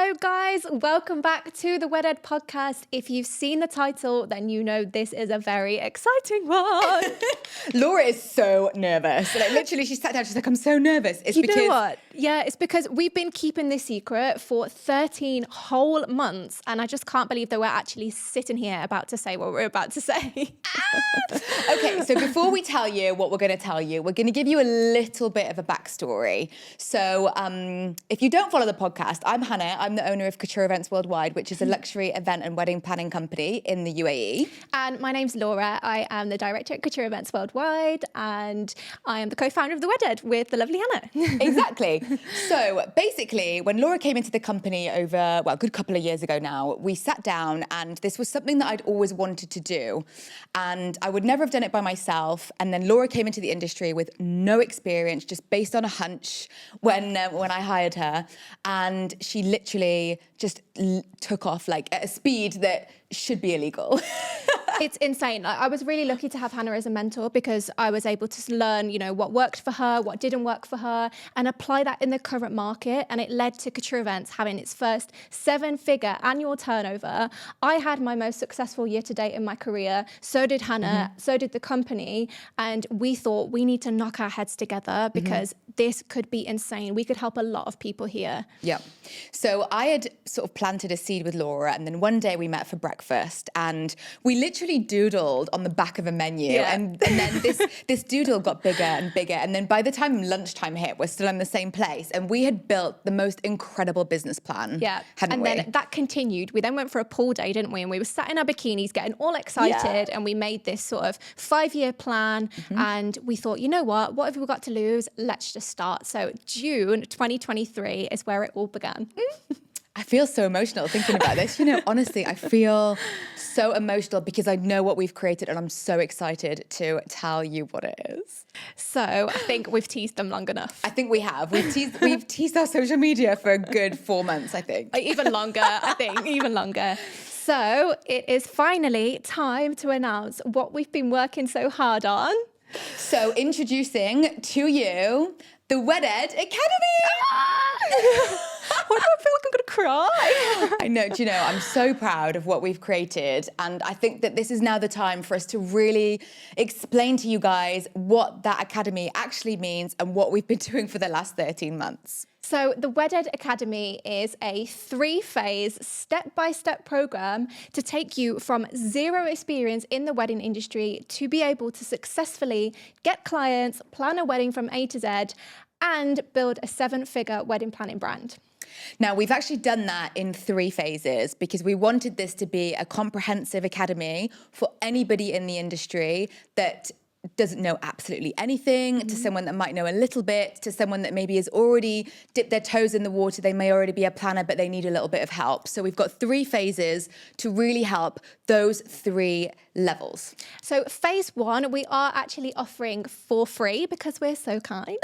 Hello guys, welcome back to the WedEd podcast. If you've seen the title, then you know this is a very exciting one. Laura is so nervous. Like literally she sat down, she's like, I'm so nervous. It's You because know what? Yeah, it's because we've been keeping this secret for 13 whole months and I just can't believe that we're actually sitting here about to say what we're about to say. Okay, so before we tell you what we're going to tell you, we're going to give you a little bit of a backstory. So if you don't follow the podcast, I'm Hannah. I'm the owner of Couture Events Worldwide, which is a luxury event and wedding planning company in the UAE. And my name's Laura. I am the director at Couture Events Worldwide and I am the co-founder of the WedEd with the lovely Hannah. Exactly. So basically, when Laura came into the company over, well, a good couple of years ago now, we sat down and this was something that I'd always wanted to do. And I would never have done it by myself. And then Laura came into the industry with no experience, just based on a hunch when I hired her. And she literally just took off like at a speed that should be illegal. It's insane. I was really lucky to have Hannah as a mentor because I was able to learn, you know, what worked for her, what didn't work for her, and apply that in the current market. And it led to Couture Events having its first 7-figure annual turnover. I had my most successful year to date in my career. So did Hannah, so did the company. And we thought we need to knock our heads together because this could be insane. We could help a lot of people here. Yeah. So I had sort of planted a seed with Laura, and then one day we met for breakfast and we literally doodled on the back of a menu. Yeah. And then this doodle got bigger and bigger. And then by the time lunchtime hit, we're still in the same place. And we had built the most incredible business plan. Yeah. Hadn't we? And then that continued. We then went for a pool day, didn't we? And we were sat in our bikinis getting all excited and we made this sort of 5-year plan and we thought, you know what have we got to lose? Let's just start. So June 2023 is where it all began. I feel so emotional thinking about this. You know, honestly, I feel so emotional because I know what we've created and I'm so excited to tell you what it is. So I think we've teased them long enough. I think we have. We've teased our social media for a good 4 months, I think. Even longer, I think, even longer. So it is finally time to announce what we've been working so hard on. So introducing to you the WedEd Academy. Why do I feel like I'm going to cry? I know, do you know, I'm so proud of what we've created. And I think that this is now the time for us to really explain to you guys what that academy actually means and what we've been doing for the last 13 months. So the WedEd Academy is a 3-phase, step-by-step program to take you from zero experience in the wedding industry to be able to successfully get clients, plan a wedding from A to Z, and build a 7-figure wedding planning brand. Now, we've actually done that in 3 phases because we wanted this to be a comprehensive academy for anybody in the industry that doesn't know absolutely anything, to someone that might know a little bit, to someone that maybe has already dipped their toes in the water. They may already be a planner, but they need a little bit of help. So we've got 3 phases to really help those 3 levels. So phase 1, we are actually offering for free because we're so kind.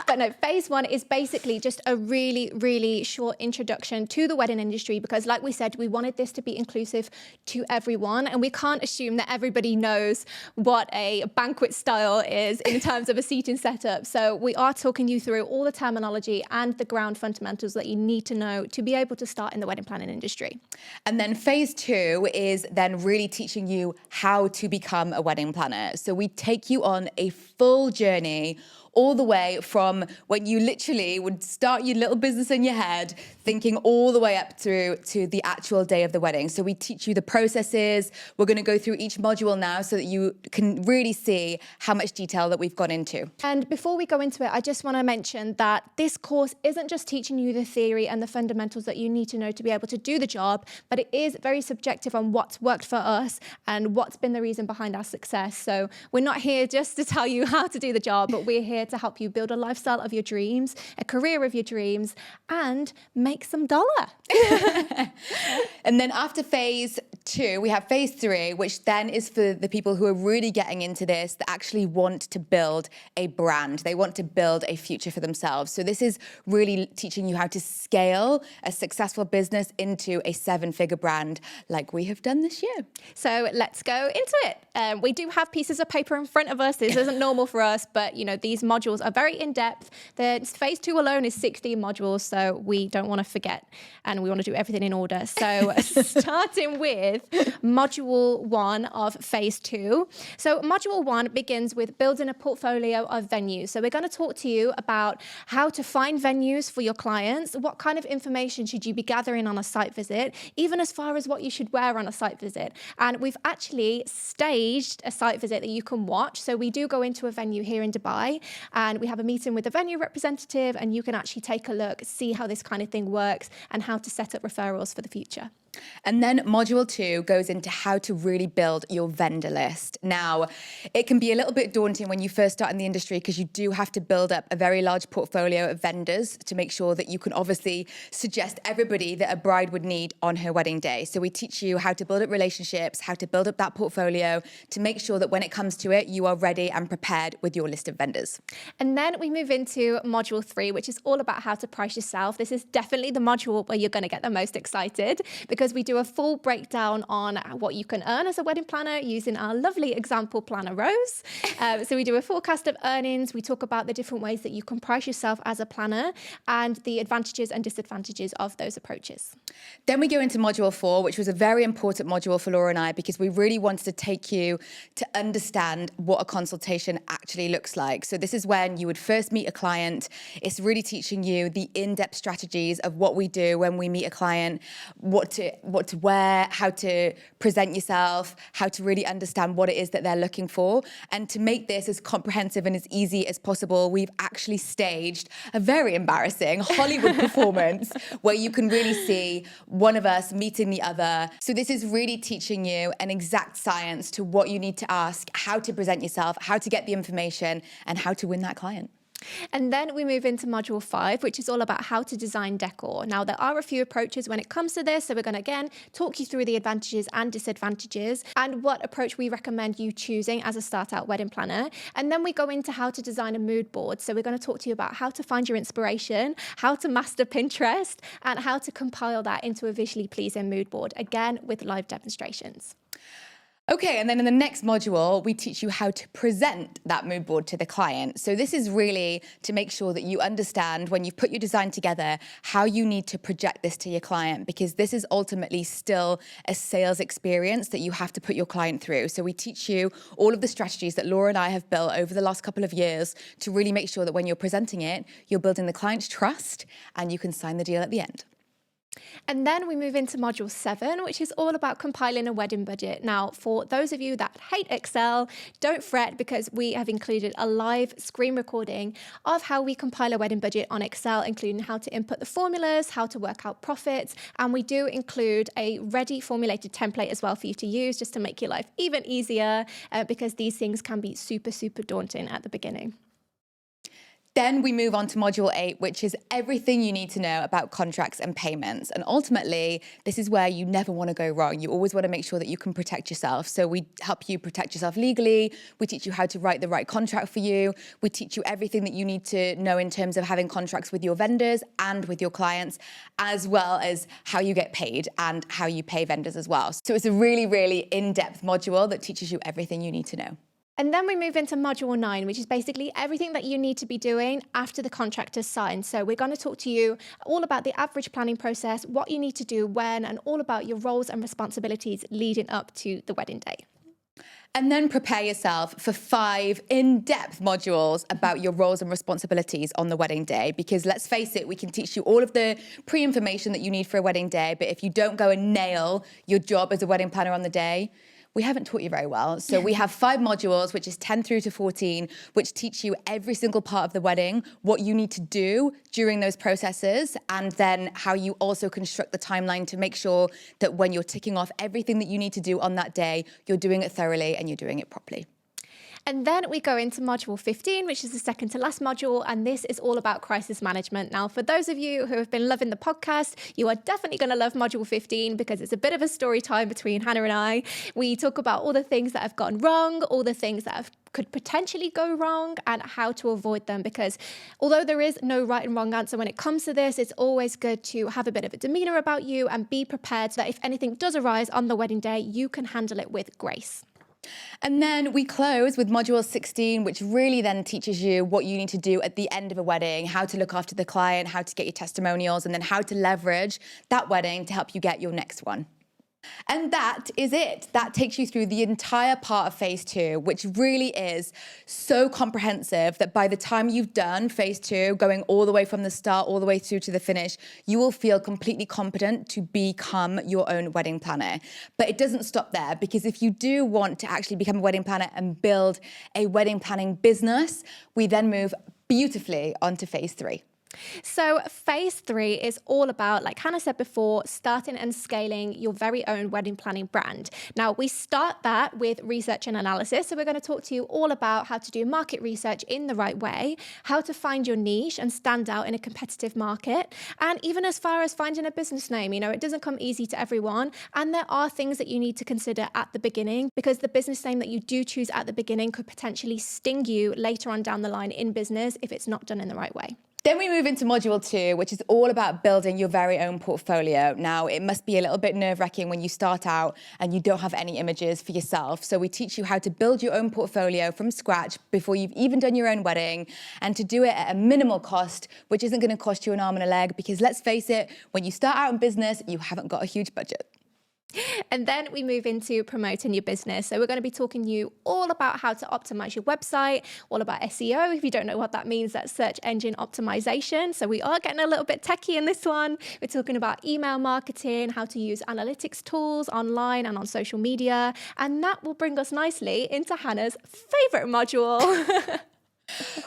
But no, phase 1 is basically just a really, really short introduction to the wedding industry because like we said, we wanted this to be inclusive to everyone and we can't assume that everybody knows what a banquet style is in terms of a seating setup. So we are talking you through all the terminology and the ground fundamentals that you need to know to be able to start in the wedding planning industry. And then phase 2 is then really teaching you how to become a wedding planner. So we take you on a full journey all the way from when you literally would start your little business in your head, thinking all the way up through to the actual day of the wedding. So we teach you the processes. We're going to go through each module now so that you can really see how much detail that we've gone into. And before we go into it, I just want to mention that this course isn't just teaching you the theory and the fundamentals that you need to know to be able to do the job, but it is very subjective on what's worked for us and what's been the reason behind our success. So we're not here just to tell you how to do the job, but we're here to help you build a lifestyle of your dreams, a career of your dreams, and make some dollar. And then after phase 2, we have phase 3, which then is for the people who are really getting into this, that actually want to build a brand. They want to build a future for themselves. So this is really teaching you how to scale a successful business into a 7-figure brand like we have done this year. So let's go into it. We do have pieces of paper in front of us. This isn't normal for us, but these modules are very in-depth. The phase 2 alone is 16 modules, so we don't want to forget, and we want to do everything in order. So starting with module 1 of phase 2. So module 1 begins with building a portfolio of venues. So we're going to talk to you about how to find venues for your clients, what kind of information should you be gathering on a site visit, even as far as what you should wear on a site visit. And we've actually staged a site visit that you can watch. So we do go into a venue here in Dubai, and we have a meeting with the venue representative, and you can actually take a look, see how this kind of thing works, and how to set up referrals for the future. And then module 2 goes into how to really build your vendor list. Now, it can be a little bit daunting when you first start in the industry because you do have to build up a very large portfolio of vendors to make sure that you can obviously suggest everybody that a bride would need on her wedding day. So we teach you how to build up relationships, how to build up that portfolio to make sure that when it comes to it, you are ready and prepared with your list of vendors. And then we move into module 3, which is all about how to price yourself. This is definitely the module where you're going to get the most excited, because we do a full breakdown on what you can earn as a wedding planner using our lovely example planner, Rose. So we do a forecast of earnings. We talk about the different ways that you can price yourself as a planner and the advantages and disadvantages of those approaches. Then we go into module 4, which was a very important module for Laura and I, because we really wanted to take you to understand what a consultation actually looks like. So this is when you would first meet a client. It's really teaching you the in-depth strategies of what we do when we meet a client, what to wear, how to present yourself, how to really understand what it is that they're looking for. And to make this as comprehensive and as easy as possible, we've actually staged a very embarrassing Hollywood performance where you can really see one of us meeting the other. So this is really teaching you an exact science to what you need to ask, how to present yourself, how to get the information, and how to win that client. And then we move into module 5, which is all about how to design decor. Now, there are a few approaches when it comes to this. So we're going to, again, talk you through the advantages and disadvantages and what approach we recommend you choosing as a start-out wedding planner. And then we go into how to design a mood board. So we're going to talk to you about how to find your inspiration, how to master Pinterest, and how to compile that into a visually pleasing mood board, again, with live demonstrations. Okay, and then in the next module, we teach you how to present that mood board to the client. So this is really to make sure that you understand when you've put your design together, how you need to project this to your client, because this is ultimately still a sales experience that you have to put your client through. So we teach you all of the strategies that Laura and I have built over the last couple of years to really make sure that when you're presenting it, you're building the client's trust and you can sign the deal at the end. And then we move into module 7, which is all about compiling a wedding budget. Now, for those of you that hate Excel, don't fret, because we have included a live screen recording of how we compile a wedding budget on Excel, including how to input the formulas, how to work out profits. And we do include a ready formulated template as well for you to use, just to make your life even easier, because these things can be super, super daunting at the beginning. Then we move on to module 8, which is everything you need to know about contracts and payments. And ultimately, this is where you never want to go wrong. You always want to make sure that you can protect yourself. So we help you protect yourself legally. We teach you how to write the right contract for you. We teach you everything that you need to know in terms of having contracts with your vendors and with your clients, as well as how you get paid and how you pay vendors as well. So it's a really, really in-depth module that teaches you everything you need to know. And then we move into module 9, which is basically everything that you need to be doing after the contract is signed. So we're going to talk to you all about the average planning process, what you need to do when, and all about your roles and responsibilities leading up to the wedding day. And then prepare yourself for 5 in-depth modules about your roles and responsibilities on the wedding day. Because let's face it, we can teach you all of the pre-information that you need for a wedding day. But if you don't go and nail your job as a wedding planner on the day, we haven't taught you very well. So we have 5 modules, which is 10 through to 14, which teach you every single part of the wedding, what you need to do during those processes, and then how you also construct the timeline to make sure that when you're ticking off everything that you need to do on that day, you're doing it thoroughly and you're doing it properly. And then we go into module 15, which is the second to last module. And this is all about crisis management. Now, for those of you who have been loving the podcast, you are definitely going to love module 15 because it's a bit of a story time between Hannah and I. We talk about all the things that have gone wrong, all the things that could potentially go wrong, and how to avoid them. Because although there is no right and wrong answer when it comes to this, it's always good to have a bit of a demeanor about you and be prepared so that if anything does arise on the wedding day, you can handle it with grace. And then we close with module 16, which really then teaches you what you need to do at the end of a wedding, how to look after the client, how to get your testimonials, and then how to leverage that wedding to help you get your next one. And that is it. That takes you through the entire part of phase 2, which really is so comprehensive that by the time you've done phase 2, going all the way from the start, all the way through to the finish, you will feel completely competent to become your own wedding planner. But it doesn't stop there, because if you do want to actually become a wedding planner and build a wedding planning business, we then move beautifully onto phase 3. So phase 3 is all about, like Hannah said before, starting and scaling your very own wedding planning brand. Now, we start that with research and analysis. So we're going to talk to you all about how to do market research in the right way, how to find your niche and stand out in a competitive market, and even as far as finding a business name. You know, it doesn't come easy to everyone. And there are things that you need to consider at the beginning, because the business name that you do choose at the beginning could potentially sting you later on down the line in business if it's not done in the right way. Then we move into module 2, which is all about building your very own portfolio. Now, it must be a little bit nerve-wracking when you start out and you don't have any images for yourself. So we teach you how to build your own portfolio from scratch before you've even done your own wedding, and to do it at a minimal cost, which isn't going to cost you an arm and a leg, because let's face it, when you start out in business, you haven't got a huge budget. And then we move into promoting your business. So we're going to be talking to you all about how to optimize your website, all about SEO. If you don't know what that means, that's search engine optimization. So we are getting a little bit techie in this one. We're talking about email marketing, how to use analytics tools online and on social media. And that will bring us nicely into Hannah's favorite module.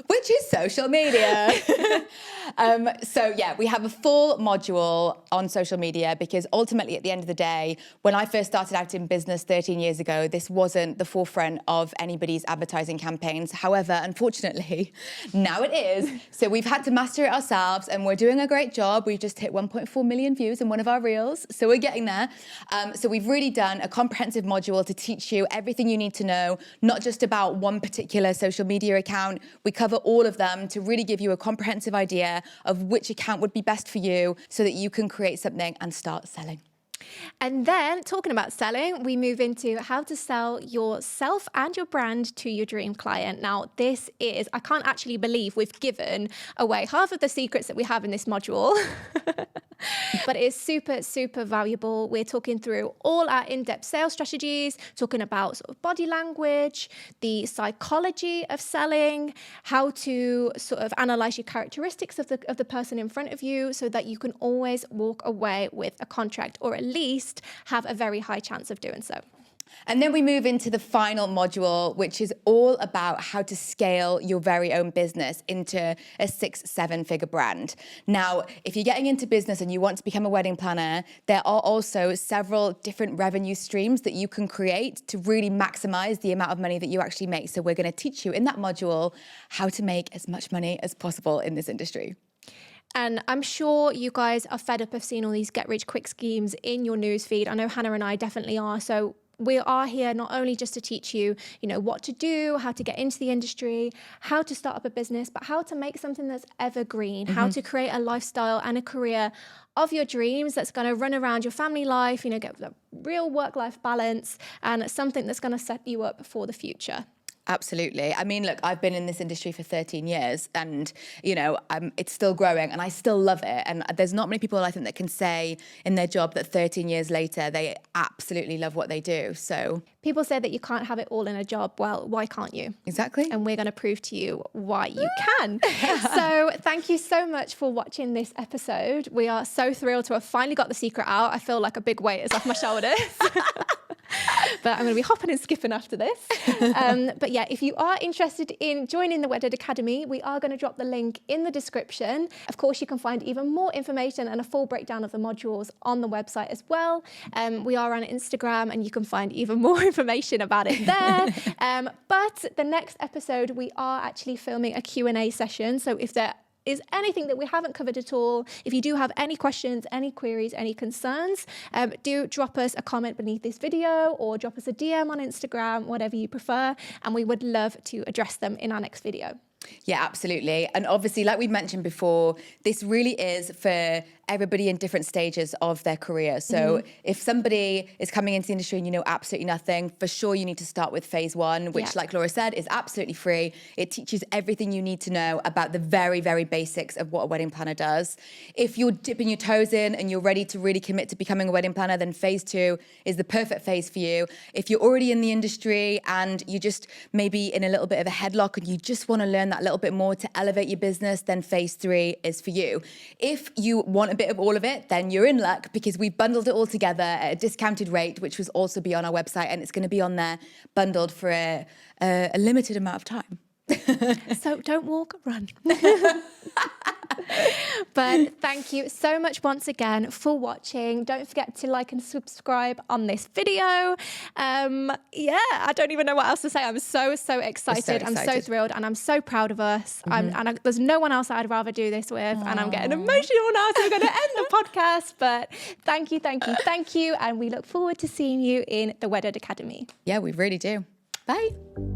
Which is social media. So yeah, we have a full module on social media, because ultimately at the end of the day, when I first started out in business 13 years ago, this wasn't the forefront of anybody's advertising campaigns. However, unfortunately, now it is. So we've had to master it ourselves, and we're doing a great job. We've just hit 1.4 million views in one of our reels. So we're getting there. So we've really done a comprehensive module to teach you everything you need to know, not just about one particular social media account. We cover all of them to really give you a comprehensive idea of which account would be best for you, so that you can create something and start selling. And then, talking about selling, we move into how to sell yourself and your brand to your dream client. Now, this is, I can't actually believe we've given away half of the secrets that we have in this module. But it is super, super valuable. We're talking through all our in-depth sales strategies, talking about sort of body language, the psychology of selling, how to sort of analyze your characteristics of the person in front of you, so that you can always walk away with a contract, or at least have a very high chance of doing so. And then we move into the final module, which is all about how to scale your very own business into a 6-7 figure brand. Now, if you're getting into business and you want to become a wedding planner, there are also several different revenue streams that you can create to really maximize the amount of money that you actually make. So we're going to teach you in that module how to make as much money as possible in this industry. And I'm sure you guys are fed up of seeing all these get-rich-quick schemes in your newsfeed. I know Hannah and I definitely are. So we are here not only just to teach you, what to do, how to get into the industry, how to start up a business, but how to make something that's evergreen, how to create a lifestyle and a career of your dreams that's going to run around your family life, get a real work-life balance, and something that's going to set you up for the future. Absolutely. I mean, look, I've been in this industry for 13 years and, it's still growing and I still love it. And there's not many people, I think, that can say in their job that 13 years later, they absolutely love what they do. So people say that you can't have it all in a job. Well, why can't you? Exactly. And we're going to prove to you why you can. So thank you so much for watching this episode. We are so thrilled to have finally got the secret out. I feel like a big weight is off my shoulders. But I'm going to be hopping and skipping after this. But yeah, if you are interested in joining the WedEd Academy, we are going to drop the link in the description. Of course, you can find even more information and a full breakdown of the modules on the website as well. We are on Instagram and you can find even more information about it there. But the next episode, we are actually filming a Q&A session. So if there is anything that we haven't covered at all, if you do have any questions, any queries, any concerns, do drop us a comment beneath this video or drop us a DM on Instagram, whatever you prefer, and we would love to address them in our next video. Yeah, absolutely. And obviously, like we mentioned before, this really is for everybody in different stages of their career. So if somebody is coming into the industry and you know absolutely nothing, for sure you need to start with phase one, which like Laura said, is absolutely free. It teaches everything you need to know about the very, very basics of what a wedding planner does. If you're dipping your toes in and you're ready to really commit to becoming a wedding planner, then phase two is the perfect phase for you. If you're already in the industry and you just maybe in a little bit of a headlock and you just want to learn that little bit more to elevate your business, then phase three is for you. If you want a bit of all of it, then you're in luck because we've bundled it all together at a discounted rate, which will also be on our website, and it's going to be on there bundled for a limited amount of time. So don't walk, run. But thank you so much once again for watching. Don't forget to like and subscribe on this video. I don't even know what else to say. I'm so excited. I'm so thrilled and I'm so proud of us. There's no one else I'd rather do this with. And I'm getting emotional now, so we're going to end the podcast. But thank you. And we look forward to seeing you in the WedEd Academy. Yeah, we really do. Bye.